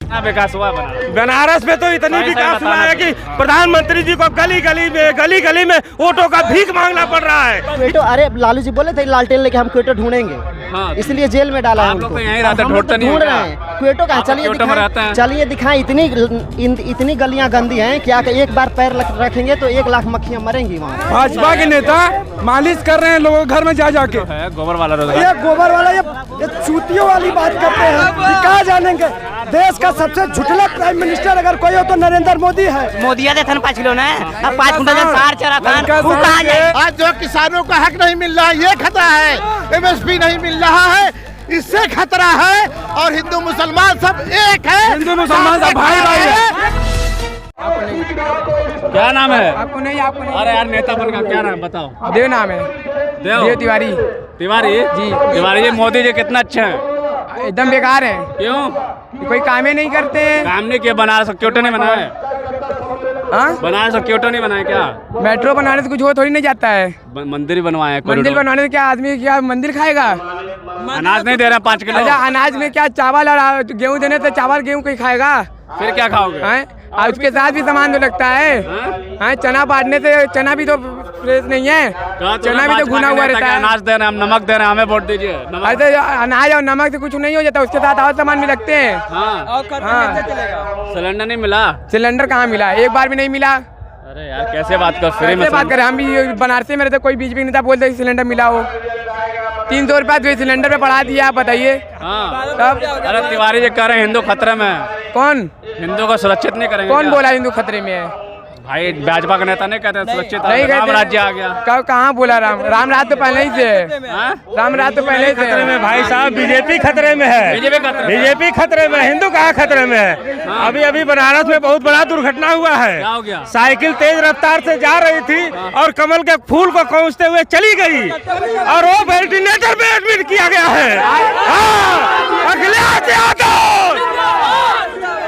कितना विकास हुआ बनारस में तो इतनी विकास हुआ है कि प्रधानमंत्री जी को गली गली में ऑटो का भीख मांगना पड़ रहा है। क्वेटो, अरे लालू जी बोले थे लालटेन लेके हम क्वेटो ढूंढेंगे, हाँ, इसलिए जेल में डाला है आप लोग उनको। तो यहीं रहते, ढूंढते नहीं ढूंढ रहे हैं क्वेटो का। चलिए दिखाएं, इतनी गलियां गंदी हैं क्या एक बार पैर रखेंगे तो 1 लाख मक्खियां मरेंगी वहाँ। भाजपा के नेता मालिश कर रहे हैं लोगों के घर में जा जाके। गोबर वाला ये गोबर वाला ये चूतियों वाली बात करते हैं, कहाँ जानेंगे। देश का सबसे झुठला प्राइम मिनिस्टर अगर कोई हो तो नरेंद्र मोदी है। मोदी आते थे 5 किलो ना, अब 5 कुंटल सार चरा था, वो कहाँ जाए। आज जो किसानों का हक नहीं मिल रहा, ये खतरा है। MSP नहीं मिल रहा है, इससे खतरा है। और हिंदू मुसलमान सब एक है, हिंदू मुसलमान सब भाई भाई है। क्या नाम है? आपको नहीं अरे यार नेता बन का क्या नाम बताओ? देव नाम है। देव तिवारी जी। तिवारी जी, मोदी जी कितना अच्छा है। एकदम बेकार है। क्यों? कोई काम ही नहीं करते हैं। काम नहीं किया, बनारस क्यों नहीं बनाया है? बनारस क्यों नहीं बनाया क्या? मेट्रो बनाने से कुछ हो थोड़ी नहीं जाता है। मंदिर बनवाए, मंदिर बनवाने से क्या आदमी क्या मंदिर खाएगा? अनाज नहीं दे रहा 5 किलो। अच्छा, अनाज में क्या चावल और गेहूँ देने से चावल गेहूँ कोई खाएगा? फिर क्या खाओगे? और उसके साथ भी सामान तो लगता है। चना बांटने से चना भी तो फ्रेश नहीं है, चना भी तो भुना हुआ रहता है। अनाज दे रहे हैं, हम नमक दे रहे हैं, हमें वोट दीजिए। अरे अनाज और नमक से कुछ नहीं हो जाता, उसके साथ और सामान भी लगते हैं। सिलेंडर नहीं मिला? सिलेंडर कहाँ मिला? एक बार भी नहीं मिला। अरे यार कैसे बात कर, फ्री में बात करें। हम भी बनारसी में रहते, कोई बीजेपी नेता बोलते सिलेंडर मिला हो। 300 रुपया सिलेंडर पे बढ़ा दिया, आप बताइए। अरे तिवारी जी कह रहे हैं हिंदू खतरे में है। कौन? हिंदू को सुरक्षित नहीं करेंगे? कौन बोला हिंदू खतरे में है? भाई भाजपा का नेता नहीं कहते सुरक्षित नहीं, राम राज्य आ गया। कहाँ बोला? राम राज तो पहले ही से। राम राज तो पहले ही खतरे में। भाई साहब बीजेपी खतरे में है। बीजेपी खतरे में, हिंदू कहाँ खतरे में है? अभी बनारस में बहुत बड़ा दुर्घटना हुआ है। क्या हो गया? साइकिल तेज रफ्तार से जा रही थी और कमल के फूल को पहुंचते हुए चली गई और वो वेंटिलेटर पे एडमिट किया गया है। अखिलेश यादव,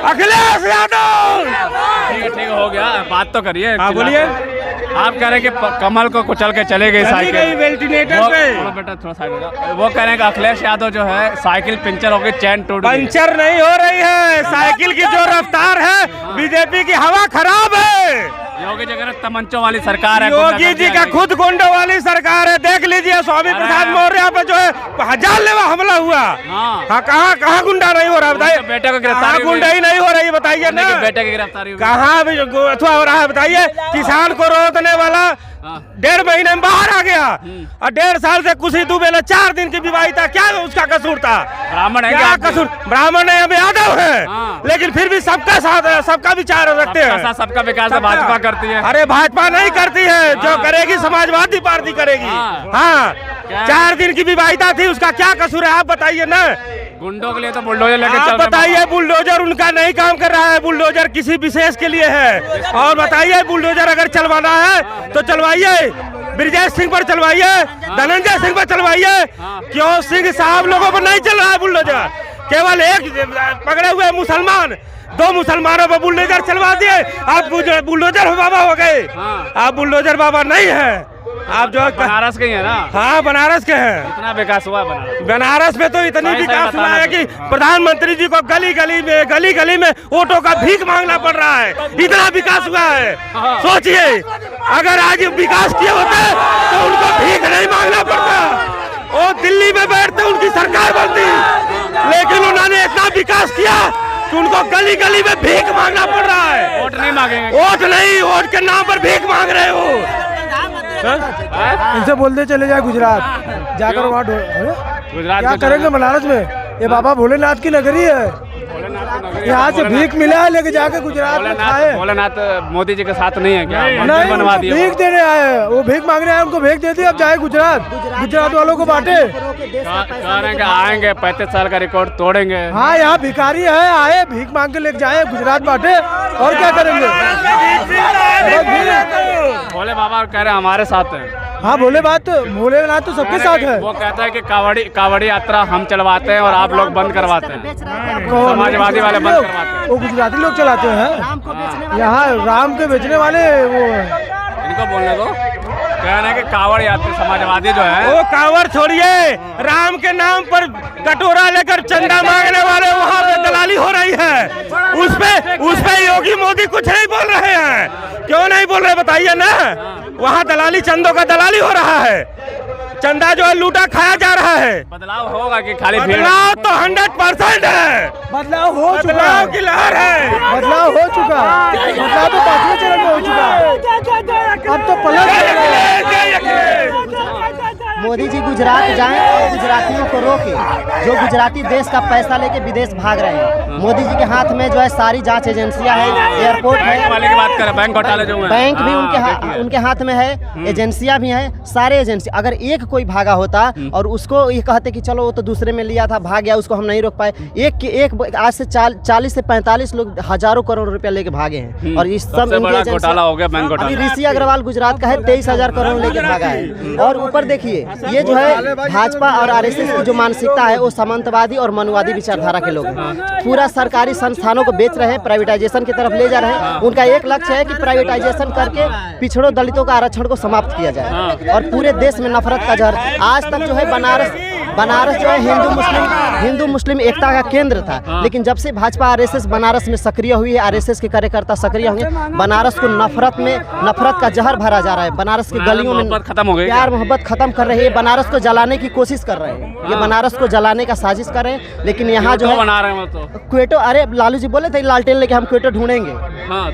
अखिलेश यादव। ठीक हो गया, बात तो करिए। हाँ बोलिए। आप कह रहे हैं कि कमल को कुचल के चले गई साइकिल वेंटिलेटर पे। बेटा थोड़ा साइड हो जाओ। वो कह रहे हैं कि अखिलेश यादव जो है साइकिल पंचर हो गई, चैन टूट गई। पंचर नहीं हो रही है, साइकिल की जो रफ्तार है, बीजेपी की हवा खराब है। योगी जगह तमंचों वाली सरकार है, योगी जी का खुद गुंडों वाली सरकार है। देख लीजिए स्वामी प्रसाद मौर्य पे जो है जानलेवा हमला हुआ। हाँ, कहाँ गुंडा नहीं हो रहा बताइए? बेटे को गिरफ्तारी गुंडा ही नहीं हो रही बताइए ना। बेटे की गिरफ्तारी कहाँ भी अथवा हो रहा है बताइए? किसान को रोकने वाला 1.5 महीने में बाहर आ गया और 1.5 साल से कुछ ही दुबे 4 दिन की विवाहिता, क्या उसका कसूर था? ब्राह्मण है क्या कसूर? ब्राह्मण है, अब यादव है, लेकिन फिर भी सबका साथ, सबका विचार रखते हैं। सबका विकास भाजपा करती है। अरे भाजपा नहीं करती है, जो करेगी समाजवादी पार्टी करेगी। हाँ, 4 दिन की विवाहिता थी, उसका क्या कसूर है आप बताइए ना। गुंडों के लिए तो बुलडोजर लेके चल रहे हैं। बताइए, बुलडोजर उनका नहीं काम कर रहा है, बुलडोजर किसी विशेष के लिए है। और बताइए, बुलडोजर अगर चलवाना है तो चलवाइए, ब्रिजेश सिंह पर चलवाइए, धनंजय सिंह पर चलवाइए। क्यों सिंह साहब लोगों पर नहीं चल रहा है बुलडोजर? केवल एक पकड़े हुए मुसलमान, 2 मुसलमानों पर बुलडोजर चलवा दिए। आप बुलडोजर बाबा हो गए। आप बुलडोजर बाबा नहीं है, आप जो बनारस के हैं ना। हाँ, बनारस के हैं। इतना विकास हुआ बनारस में तो इतनी विकास हुआ है कि प्रधानमंत्री जी को गली गली में ऑटो का भीख मांगना पड़ रहा है। इतना विकास हुआ है। सोचिए, अगर आज विकास किए होते तो उनको भीख नहीं मांगना पड़ता, वो दिल्ली में बैठते उनकी सरकार बनती। लेकिन उन्होंने इतना विकास किया कि उनको गली गली में भीख मांगना पड़ रहा है। वोट नहीं मांगेंगे? वोट नहीं, वोट के नाम पर भीख मांग रहे हो। इनसे बोलते चले जाए गुजरात, जाकर वहाँ गुजरात क्या करेंगे? बनारस में ये बाबा भोलेनाथ की नगरी है, यहाँ से भीख मिला है, लेके जाके गुजरात में खाए। भोलेनाथ मोदी जी के साथ नहीं है क्या? नहीं, बनवा दिया। भीख देने आए, वो भीख मांग रहे हैं, उनको भीख दे दी। अब जाए गुजरात वालों को बांटे। कह रहे हैं कि आएंगे 35 साल का रिकॉर्ड तोड़ेंगे। हाँ, यहाँ भिखारी है, आए भीख मांग के लेके जाए गुजरात बांटे, और क्या करेंगे? भोले बाबा कह रहे हैं हमारे साथ हैं। हाँ, भोलेनाथ तो सबके साथ है। वो कहता है कि कावड़ी यात्रा हम चलवाते हैं और आप लोग बंद करवाते हैं। समाजवादी वाले बंद करवाते हैं। वो गुजराती लोग चलाते हैं। यहाँ राम के बेचने वाले वो इनको बोलने दो। कहना है कि कावड़ यात्री समाजवादी जो है वो कावड़ छोड़िए, राम के नाम पर कटोरा लेकर चंदा मांगने वाले वहाँ पे दलाली हो रही है। उस पे योगी मोदी कुछ नहीं बोल रहे हैं। क्यों नहीं बोल रहे बताइए ना। वहाँ दलाली, चंदों का दलाली हो रहा है। चंदा जो है लूटा खाया जा रहा है। बदलाव होगा कि खाली बदलाव तो 100% है। बदलाव हो चुका बदलाव की लहर है। बदलाव हो चुका, बदलाव तो 5वें चरण में हो चुका, अब तो मोदी जी गुजरात जाएं और गुजरातियों को रोके। जो गुजराती देश का पैसा लेके विदेश भाग रहे हैं, मोदी जी के हाथ में जो है सारी जांच एजेंसियां हैं, एयरपोर्ट है, वाले की बात करें, बैंक घोटाले जो हैं, बैंक भी उनके हाथ में है, एजेंसियां भी हैं, सारे एजेंसी। अगर एक कोई भागा होता और उसको ये कहते कि चलो वो तो दूसरे में लिया था, भाग गया, उसको हम नहीं रोक पाए। एक आज से 40 से 45 लोग हजारों करोड़ रुपया लेके भागे हैं और इस सब इनकी घोटाला हो गया, बैंक घोटाला। अभी ऋषि अग्रवाल गुजरात का है, 23,000 करोड़ लेके भागा है। और ऊपर देखिए, ये जो है भाजपा और आरएसएस की जो मानसिकता है वो सामंतवादी और मनुवादी विचारधारा के लोग हैं। पूरा सरकारी संस्थानों को बेच रहे हैं, प्राइवेटाइजेशन की तरफ ले जा रहे हैं। उनका एक लक्ष्य है कि प्राइवेटाइजेशन करके पिछड़ों दलितों का आरक्षण को समाप्त किया जाए और पूरे देश में नफरत का जहर। आज तक जो है बनारस जो है हिंदू मुस्लिम एकता का केंद्र था, लेकिन जब से भाजपा आरएसएस बनारस में सक्रिय हुई है, आरएसएस के कार्यकर्ता सक्रिय होंगे, बनारस को नफरत का जहर भरा जा रहा है। बनारस की गलियों में खत्म हो गई, प्यार मोहब्बत खत्म कर रहे हैं। बनारस को जलाने की कोशिश कर रहे हैं, ये बनारस को जलाने का साजिश कर रहे हैं। लेकिन यहाँ जो है बना रहे हैं तो क्वेटो, अरे लालू जी बोले थे लालटेन लेके हम क्वेटो ढूंढेंगे,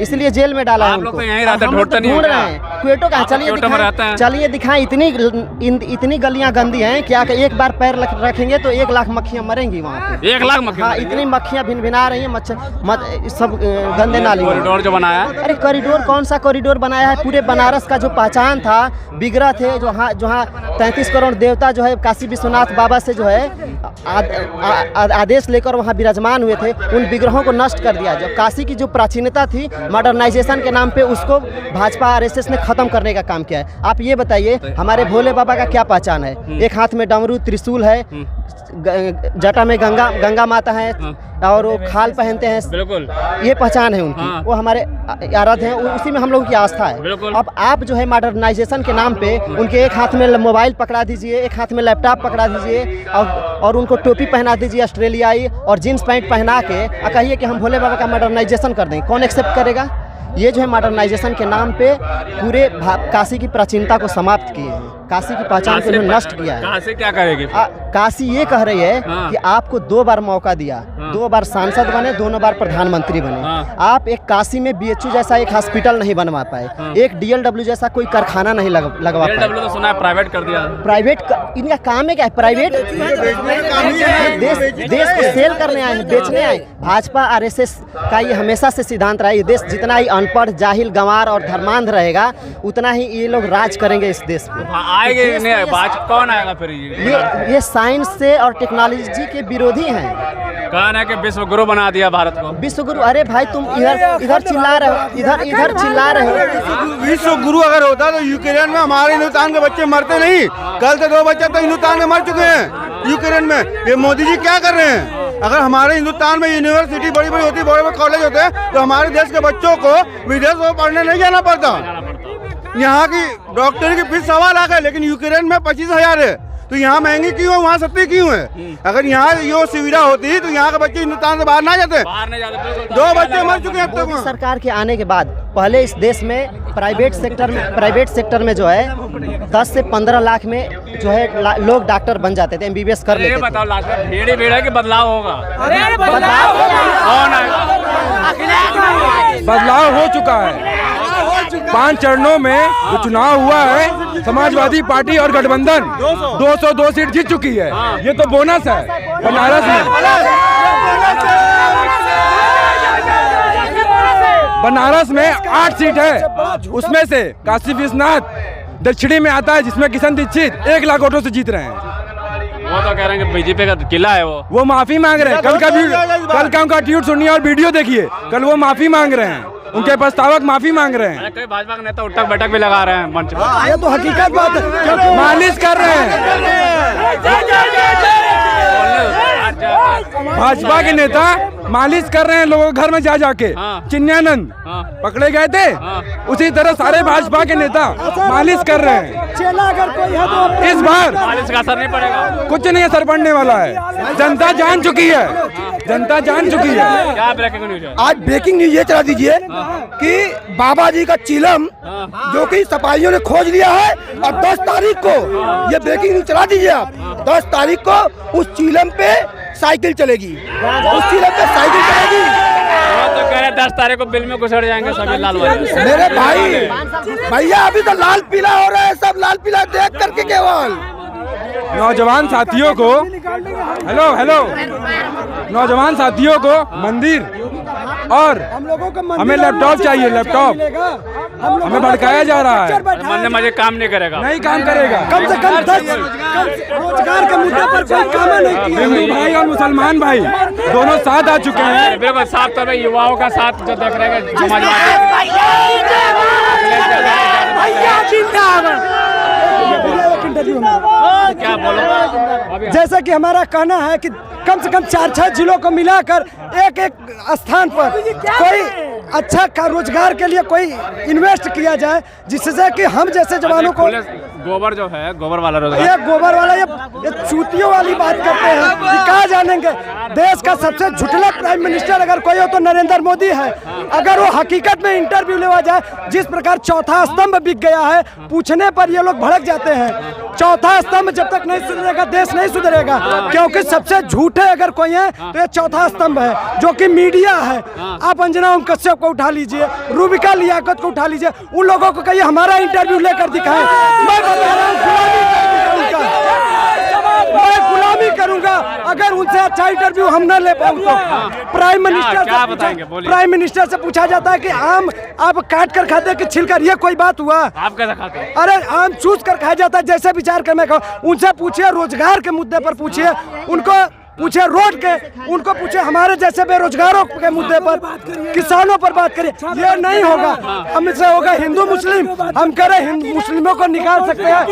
इसलिए जेल में डाला है उनको। ढूंढ रहे हैं क्वेटो का। चलिए दिखाएं, इतनी गलियां गंदी हैं क्या एक बार पैर रखेंगे तो 1 लाख मक्खियां मरेंगी वहाँ पे। 1 लाख मक्खियां? हाँ, इतनी मक्खियां भिनभिना रही हैं, सब गंदे नाली। कॉरिडोर जो बनाया, अरे कॉरिडोर कौन सा कॉरिडोर बनाया है? पूरे बनारस का जो पहचान था, बिगड़ा थे, जहाँ 33 करोड़ देवता जो है काशी विश्वनाथ बाबा से जो है आदेश लेकर वहाँ विराजमान हुए थे, उन विग्रहों को नष्ट कर दिया। जो काशी की जो प्राचीनता थी, मॉडर्नाइजेशन के नाम पे उसको भाजपा आरएसएस ने खत्म करने का काम किया है। आप ये बताइए, हमारे भोले बाबा का क्या पहचान है? एक हाथ में डमरू त्रिशूल है, जटा में गंगा माता है और वो खाल पहनते हैं, बिल्कुल ये पहचान है उनकी। वो हमारे आराध्य हैं, उसी में हम लोगों की आस्था है। अब आप जो है मॉडर्नाइजेशन के नाम पे उनके एक हाथ में मोबाइल पकड़ा दीजिए, एक हाथ में लैपटॉप पकड़ा दीजिए और उनको टोपी पहना दीजिए ऑस्ट्रेलियाई और जीन्स पैंट पहना के, कहिए कि हम भोले बाबा का मॉडर्नाइजेशन कर दें। कौन एक्सेप्ट करेगा? ये जो है मॉडर्नाइजेशन के नाम पे पूरे काशी की प्राचीनता को समाप्त किए हैं, काशी की पहचान को नष्ट किया है। काशी क्या करेगी? काशी ये कह रही है कि आपको 2 बार मौका दिया, 2 बार सांसद बने, 2 बार प्रधानमंत्री बने। आप एक काशी में बीएचयू जैसा एक हॉस्पिटल नहीं बनवा पाए, एक डीएलडब्ल्यू जैसा कोई कारखाना नहीं लगवा पाए। तो सुना है प्राइवेट कर दिया। प्राइवेट इनका काम है क्या? प्राइवेट देश को सेल करने आए हैं, बेचने आए। भाजपा आरएसएस का ये हमेशा से सिद्धांत रहा है, ये देश जितना ही अनपढ़, जाहिल, गंवार और धर्मांध रहेगा, उतना ही ये लोग राज करेंगे इस देश पे। आएंगे नहीं, कौन आएगा फिर? ये साइंस से और टेक्नोलॉजी के विरोधी हैं। कहना है कि विश्व गुरु बना दिया भारत को। विश्व गुरु? अरे भाई तुम इधर चिल्ला रहे हो, इधर चिल्ला रहे हो। विश्व गुरु अगर होता तो यूक्रेन में हमारे हिंदुस्तान के बच्चे मरते नहीं। कल से 2 बच्चे तो हिंदुस्तान में मर चुके हैं यूक्रेन में। ये मोदी जी क्या कर रहे हैं? अगर हमारे हिंदुस्तान में यूनिवर्सिटी बड़ी बड़ी होती, बड़े बड़े कॉलेज होते हैं, तो हमारे देश के बच्चों को विदेश में पढ़ने नहीं जाना पड़ता। यहाँ की डॉक्टरी की फीस 1.25 लाख है, लेकिन यूक्रेन में 25,000 है। तो यहाँ महंगी क्यों है, वहाँ सस्ती क्यों है? अगर यहाँ ये सुविधा होती तो यहाँ के बच्चे हिंदुस्तान से बाहर ना जाते। 2 बच्चे मर चुके हैं अब तक। सरकार के आने के बाद पहले इस देश में प्राइवेट सेक्टर में जो है 10 से 15 लाख में जो है लोग डॉक्टर बन जाते थे, एमबीबीएस कर लेते थे। बताओ लास्ट में भीड़ है कि बदलाव होगा? बदलाव हो चुका है। 5 चरणों में जो चुनाव हुआ है, समाजवादी पार्टी और गठबंधन 202 सीट जीत चुकी है। ये तो बोनस है बनारस में। बनारस में 8 सीट है, उसमें से काशी विश्वनाथ दक्षिणी में आता है, जिसमें किशन दीक्षित 1 लाख वोटों से जीत रहे हैं। वो तो कह रहे हैं कि बीजेपी का किला है। वो माफी मांग रहे हैं। कल का उनका ट्वीट सुनिए और वीडियो देखिए। कल वो माफी मांग रहे हैं, उनके प्रस्तावक माफी मांग रहे हैं। कई भाजपा के नेता उठक बैठक भी लगा रहे हैं मंच पर। ये तो हकीकत बात है, मालिश कर रहे हैं। भाजपा के नेता मालिश कर रहे हैं लोगों के घर में जा जाके। चिन्यानंद पकड़े गए थे, उसी तरह सारे भाजपा के नेता मालिश कर रहे हैं। इस बार मालिश का असर नहीं पड़ेगा, कुछ नहीं असर पड़ने वाला है। जनता जान चुकी है, जनता जान चुकी है। क्या ब्रेकिंग न्यूज है? आज ब्रेकिंग न्यूज ये चला दीजिए कि बाबा जी का चिलम जो कि सिपाहियों ने खोज लिया है, और 10 तारीख को ये ब्रेकिंग न्यूज चला दीजिए आप। 10 तारीख को उस चिलम पे साइकिल चलेगी, उस चिलम पे साइकिल चलेगी। तो कह रहे 10 तारीख को बिल में घुसड़ जाएंगे सभी लाल वाले। मेरे भाई भैया अभी तो लाल पीला हो रहा है, सब लाल पीला देख करके केवल। नौजवान साथियों को हेलो नौजवान साथियों को मंदिर और हमें लैपटॉप चाहिए, लैपटॉप हमें भड़काया जा रहा है। मंदिर मजे काम नहीं करेगा, नहीं काम करेगा। कम से कम 10 रोजगार के मुद्दे पर कोई काम नहीं किया। हिंदू भाई और मुसलमान भाई दोनों साथ आ चुके हैं। बिल्कुल साफ तौर पे युवाओं का साथ जो देख रहे हैं समाजवादी। क्या बोलो? जैसा कि हमारा कहना है कि कम से कम 4-6 जिलों को मिलाकर एक स्थान पर कोई अच्छा का रोजगार के लिए कोई इन्वेस्ट किया जाए, जिससे कि हम जैसे जवानों को गोबर जो है, गोबर वाला रोजगार, ये गोबर वाला ये चूतियों वाली बात करते हैं कि कहाँ जानेंगे। देश का सबसे झुठला प्राइम मिनिस्टर अगर कोई हो तो नरेंद्र मोदी है। अगर वो हकीकत में इंटरव्यू लेवा जाए, जिस प्रकार चौथा स्तंभ बिक गया है, पूछने पर ये लोग भड़क जाते हैं। चौथा स्तंभ जब तक नहीं सुधरेगा देश नहीं सुधरेगा, क्योंकि सबसे झूठे अगर कोई है तो ये चौथा स्तंभ है, जो कि मीडिया है। आप अंजना ओम कश्यप को उठा लीजिए, रूबिका लियाकत को उठा लीजिए, उन लोगों को कहिए हमारा इंटरव्यू लेकर दिखाएं। मैं गुलामी करूंगा अगर उनसे अच्छा इंटरव्यू हम न ले पाऊं तो। प्राइम मिनिस्टर से पूछा जाता है कि आम आप काट कर खाते हैं कि छिलकर, ये कोई बात हुआ? आप कैसे खाते हैं? अरे आम चूस कर खाया जाता है, जैसे विचार कर मैं कहूं। उनसे पूछिए, रोजगार के मुद्दे पर पूछिए, उनको पूछे रोड के, उनको पूछे हमारे जैसे बेरोजगारों के मुद्दे पर, किसानों पर बात करिए। ये नहीं होगा, हमसे होगा हिंदू मुस्लिम। हम कह रहे हिंदू मुस्लिमों को निकाल सकते हैं।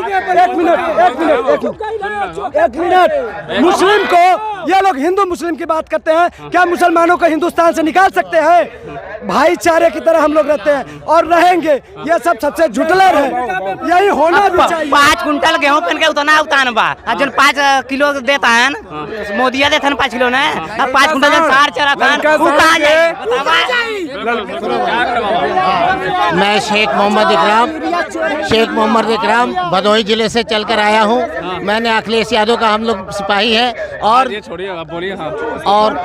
एक मिनट मुस्लिम को, ये लोग हिंदू मुस्लिम की बात करते हैं, क्या मुसलमानों को हिंदुस्तान से निकाल सकते हैं? भाईचारे की तरह हम लोग रहते हैं और रहेंगे। ये सब सबसे झुटलर है, यही होना भी चाहिए। 5 कुंटल गेहूं पहन के उतना उतान बा, जो 5 किलो देता है मोदिया देता है 5 किलो ने, 5 कुंटल सार चरा था। मैं शेख मोहम्मद इकराम भदोही जिले से चलकर आया हूँ। मैंने अखिलेश यादव का, हम लोग सिपाही हैं और और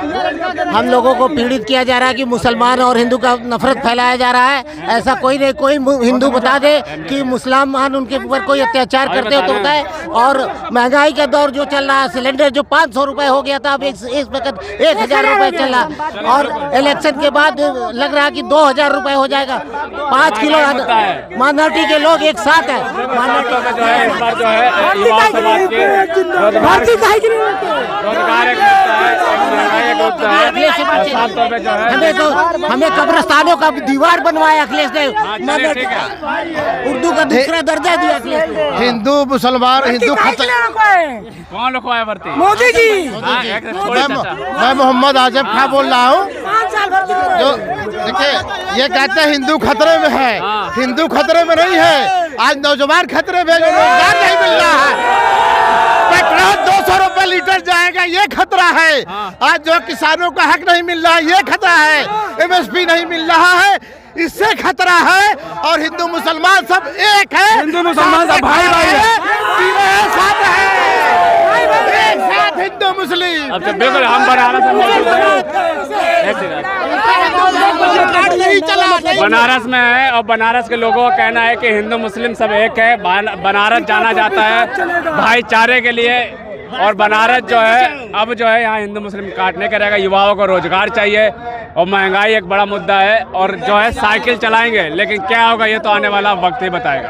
हम लोगों को पीड़ित किया जा रहा है कि मुसलमान और हिंदू का नफरत फैलाया जा रहा है। ऐसा कोई नहीं, कोई हिंदू बता दे कि मुसलमान उनके ऊपर कोई अत्याचार करते हो तो बताए। और महंगाई का दौर जो चल रहा है, सिलेंडर जो 500 रुपए हो गया था, अब इस वक्त 1000 रुपए चल रहा, और इलेक्शन के बाद लग रहा है कि 2000 रुपए हो जाएगा। 5 किलो माइनॉरिटी के लोग एक साथ है। हमें कब्रिस्तानों का दीवार बनवाया अखिलेश ने, उर्दू का दूसरा दर्जा दिया अखिलेश ने। हिंदू मुसलमान हिंदू कौन लिखवाया भर्ती? मोदी जी। मैं मोहम्मद आजम खां बोल रहा हूँ। जो देखिए, ये कहते हैं हिंदू खतरे में है, हिंदू खतरे में नहीं है। आज नौजवान खतरे में, रोजगार नहीं मिल रहा है, पेट्रोल 200 रुपए लीटर जाएगा, ये खतरा है। आज जो किसानों का हक नहीं मिल रहा है, ये खतरा है। MSP नहीं मिल रहा है, इससे खतरा है। और हिंदू मुसलमान सब एक है, हिंदू मुसलमान सब भाई भाई है, साथ है, एक साथ हिंदू मुस्लिम। अब जब बिल्कुल हम बनारस में है, और बनारस के लोगों का कहना है कि हिंदू मुस्लिम सब एक है। बनारस जाना जाता है भाईचारे के लिए, और बनारस जो है अब जो है यहाँ हिंदू मुस्लिम काटने करेगा। युवाओं को रोजगार चाहिए, और महंगाई एक बड़ा मुद्दा है, और जो है साइकिल चलाएंगे, लेकिन क्या होगा ये तो आने वाला वक्त ही बताएगा।